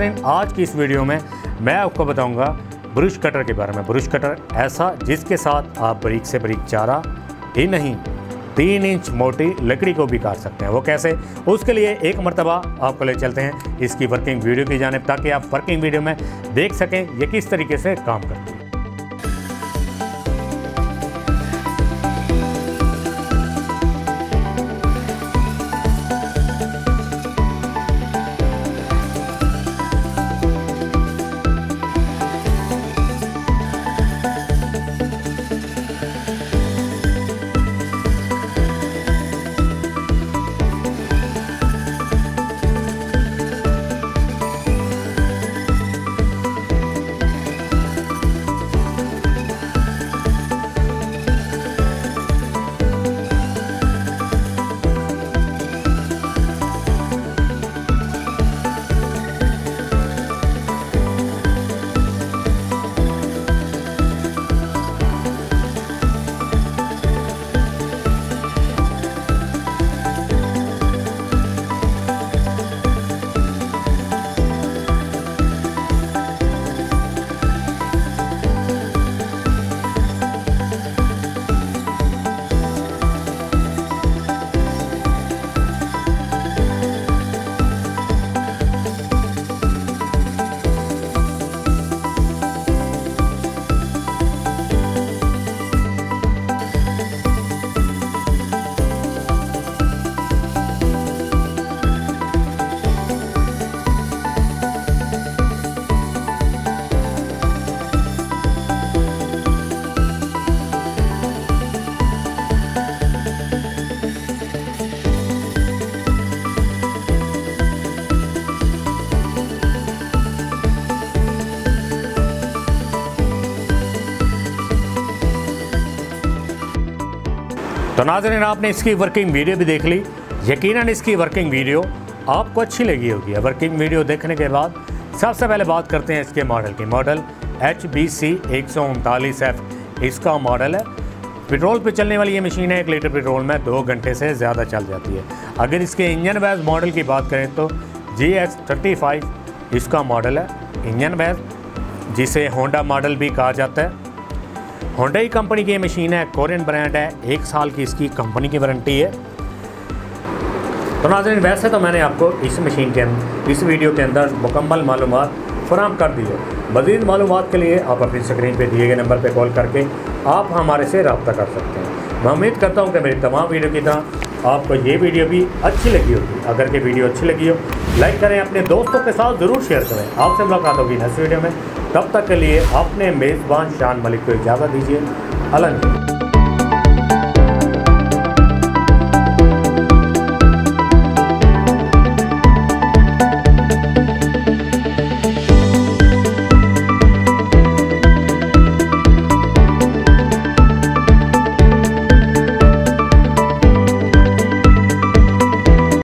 नाज़रीन, आज की इस वीडियो में मैं आपको बताऊंगा ब्रश कटर के बारे में। ब्रश कटर ऐसा जिसके साथ आप बारीक से बारीक चारा ही नहीं 3 इंच मोटी लकड़ी को भी काट सकते हैं। वो कैसे, उसके लिए एक मरतबा आपको ले चलते हैं इसकी वर्किंग वीडियो की जानिब, ताकि आप वर्किंग वीडियो में देख सकें ये किस तरीके से काम करती है। तो नाज़रीन, आपने इसकी वर्किंग वीडियो भी देख ली। यकीनन इसकी वर्किंग वीडियो आपको अच्छी लगी होगी। वर्किंग वीडियो देखने के बाद सबसे पहले बात करते हैं इसके मॉडल की। मॉडल HBC 139F इसका मॉडल है। पेट्रोल पे चलने वाली ये मशीन है। 1 लीटर पेट्रोल में 2 घंटे से ज़्यादा चल जाती है। अगर इसके इंजन बेस मॉडल की बात करें तो GX35 इसका मॉडल है। इंजन बेस जिसे होंडा मॉडल भी कहा जाता है। Hyundai कंपनी की मशीन है, कोरियन ब्रांड है। 1 साल की इसकी कंपनी की वारंटी है। तो नाज़रीन, वैसे तो मैंने आपको इस मशीन के इस वीडियो के अंदर मुकम्मल मालूमात फराहम कर दी है। मज़ीद मालूमात के लिए आप अपनी स्क्रीन पे दिए गए नंबर पे कॉल करके आप हमारे से रब्ता कर सकते हैं। मैं उम्मीद करता हूँ कि मेरी तमाम वीडियो की तरह आपको ये वीडियो भी अच्छी लगी होगी। अगर ये वीडियो अच्छी लगी हो, लाइक करें, अपने दोस्तों के साथ ज़रूर शेयर करें। आपसे मुलाकात होगी नेक्स्ट वीडियो में। तब तक के लिए अपने मेज़बान शान मलिक को इजाज़त दीजिए। अल्लाह।